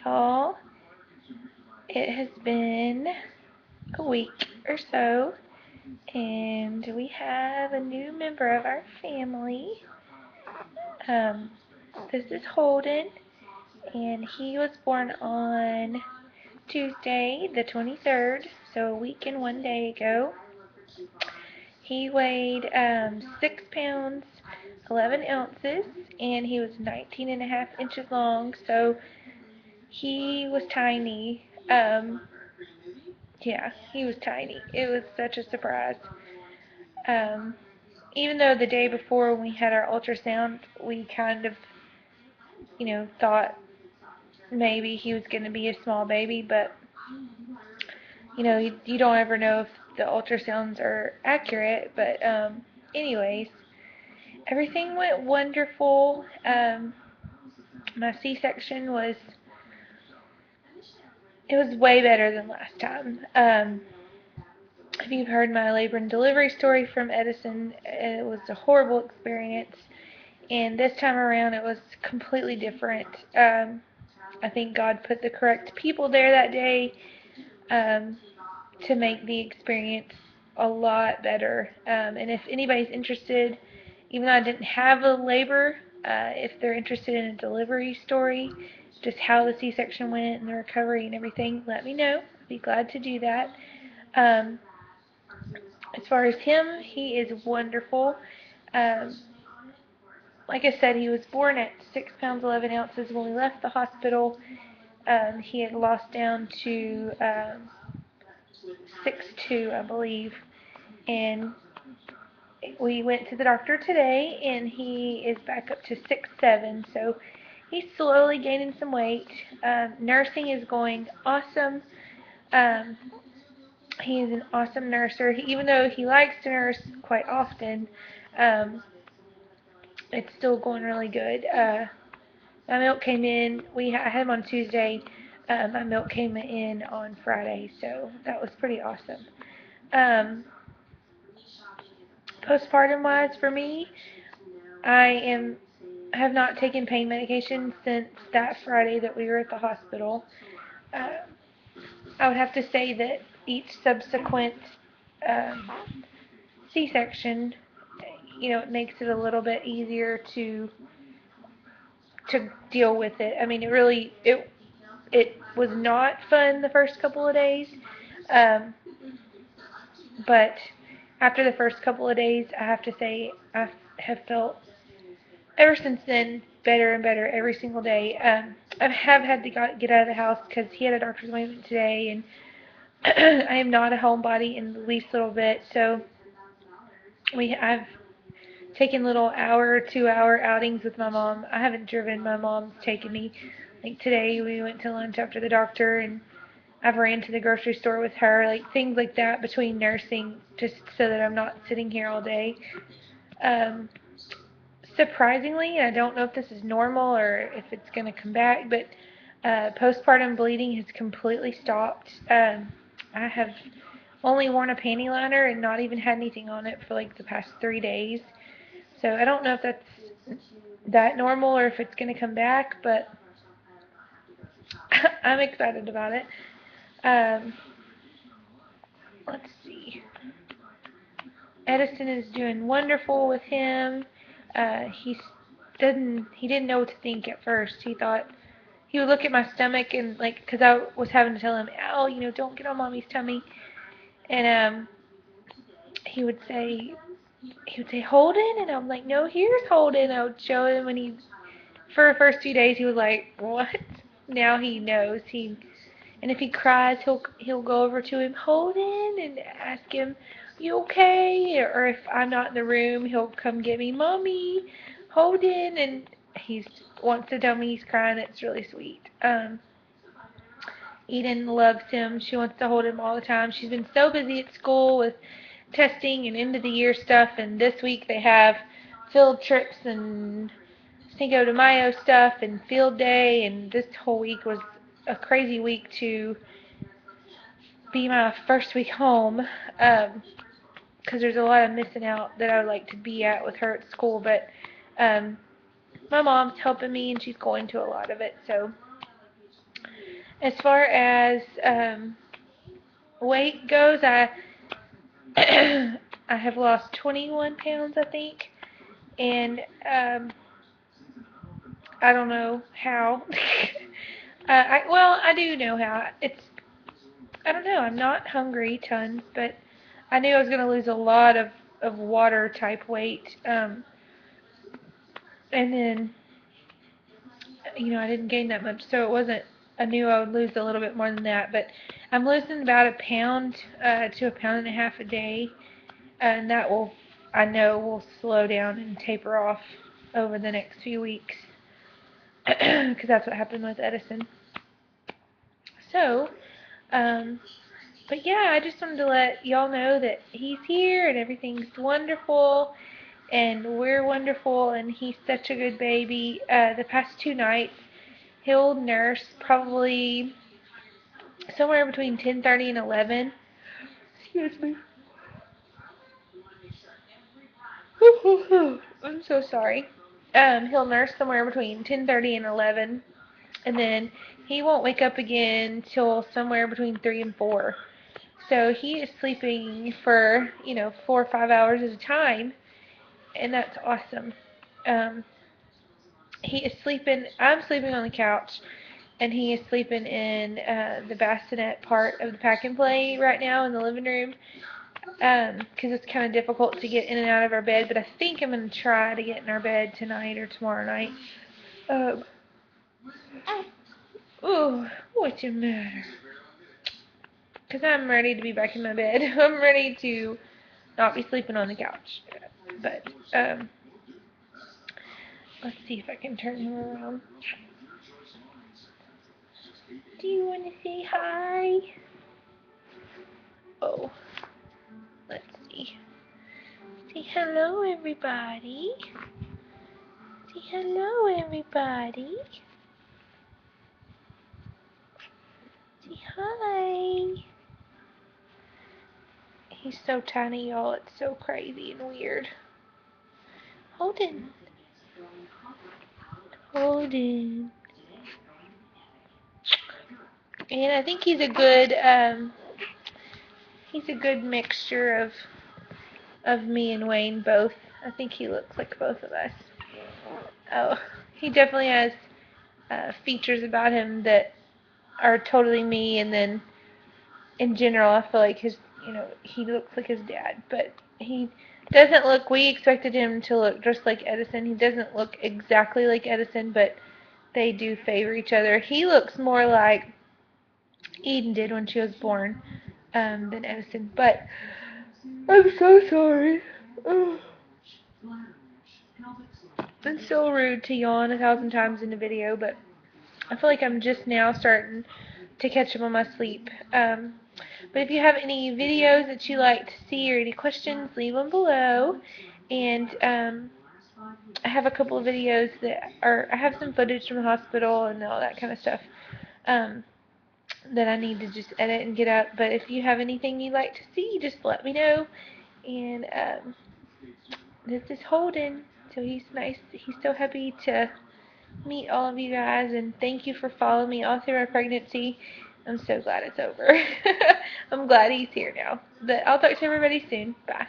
Y'all, it has been a week or so, and we have a new member of our family. Um, this is Holden, and he was born on Tuesday, the 23rd, so a week and 1 day ago. He weighed 6 pounds, 11 ounces, and he was 19 and a half inches long, so he was tiny. Yeah, he was tiny. It was such a surprise. Um, Even though the day before when we had our ultrasound, we kind of, thought maybe he was going to be a small baby, but, you don't ever know if the ultrasounds are accurate. But, anyways, everything went wonderful. My C-section it was way better than last time. If you've heard my labor and delivery story from Edison, it was a horrible experience. And this time around, it was completely different. I think God put the correct people there that day um, to make the experience a lot better. And if anybody's interested, even though I didn't have a labor, if they're interested in a delivery story, just how the C-section went and the recovery and everything, let me know. I'd be glad to do that. Um, as far as him, he is wonderful. Um, like I said, he was born at 6 pounds 11 ounces when we left the hospital. He had lost down to 6'2", I believe, and we went to the doctor today, and he is back up to 6'7", so he's slowly gaining some weight. Nursing is going awesome. Um, he is an awesome nurser. Even though he likes to nurse quite often, um, it's still going really good. My milk came in. I had him on Tuesday. My milk came in on Friday, so that was pretty awesome. Um, Postpartum wise, for me, I have not taken pain medication since that Friday that we were at the hospital. Uh, I would have to say that each subsequent um, C-section, it makes it a little bit easier to deal with it. I mean, it was not fun the first couple of days, um, but after the first couple of days, I have to say I have felt ever since then better and better every single day. I have had to get out of the house because he had a doctor's appointment today, and I am not a homebody in the least little bit, so I've taken little hour, 2 hour outings with my mom. I haven't driven. My mom's taken me. Like today, we went to lunch after the doctor, and I've ran to the grocery store with her, like things like that between nursing, just so that I'm not sitting here all day. Um, Surprisingly, I don't know if this is normal or if it's going to come back, but postpartum bleeding has completely stopped. I have only worn a panty liner and not even had anything on it for like the past 3 days. So I don't know if that's that normal or if it's going to come back, but I'm excited about it. Um, let's see. Edison is doing wonderful with him. He didn't know what to think at first. He thought he would look at my stomach and because I was having to tell him, "Al, don't get on mommy's tummy," and he would say Holden, and I'm like, "No, here's Holden." I would show him, and for the first 2 days he was like, "What?" Now he knows. And if he cries, he'll go over to him, Holden, and ask him, "You okay?" Or if I'm not in the room, he'll come get me, "Mommy, Holden," and he wants to tell me he's crying. It's really sweet. Eden loves him. She wants to hold him all the time. She's been so busy at school with testing and end of the year stuff, and this week they have field trips and Cinco de Mayo stuff and field day, and this whole week was a crazy week to be my first week home, because there's a lot of missing out that I would like to be at with her at school, but my mom's helping me and she's going to a lot of it, so As far as weight goes, I have lost 21 pounds, I think, and I don't know how. Well, I do know how. I don't know. I'm not hungry tons, but I knew I was going to lose a lot of water type weight. And then, I didn't gain that much, so it wasn't. I knew I would lose a little bit more than that, but I'm losing about a pound to a pound and a half a day, and that I know, will slow down and taper off over the next few weeks, because that's what happened with Edison. So, but yeah, I just wanted to let y'all know that he's here and everything's wonderful, and we're wonderful, and he's such a good baby. The past 2 nights, he'll nurse probably somewhere between 10:30 and 11. Excuse me. I'm so sorry. He'll nurse somewhere between 10:30 and 11, and then he won't wake up again till somewhere between 3 and 4. So he is sleeping for, 4 or 5 hours at a time, and that's awesome. Um, he is sleeping, I'm sleeping on the couch, and he is sleeping in the bassinet part of the pack and play right now in the living room, because it's kind of difficult to get in and out of our bed, but I think I'm going to try to get in our bed tonight or tomorrow night. Oh, what's the matter? Because I'm ready to be back in my bed. I'm ready to not be sleeping on the couch. But, let's see if I can turn him around. Do you want to say hi? Oh, let's see. Say hello, everybody. Say hello, everybody. Say hi. He's so tiny, y'all. It's so crazy and weird. Holden. Holden. And I think he's a good mixture of me and Wayne both. I think he looks like both of us. Oh, he definitely has features about him that are totally me, and then in general, I feel like he looks like his dad, but he doesn't look. We expected him to look just like Edison. He doesn't look exactly like Edison, but they do favor each other. He looks more like Eden did when she was born than Edison. But I'm so sorry. I'm so rude to yawn 1,000 times in the video, but I feel like I'm just now starting to catch up on my sleep. But if you have any videos that you like to see or any questions, leave them below. And I have a couple of videos I have some footage from the hospital and all that kind of stuff that I need to just edit and get up. But if you have anything you'd like to see, just let me know. And this is Holden. So he's nice. He's so happy to meet all of you guys, and thank you for following me all through my pregnancy. I'm so glad it's over. I'm glad he's here now. But I'll talk to everybody soon. Bye.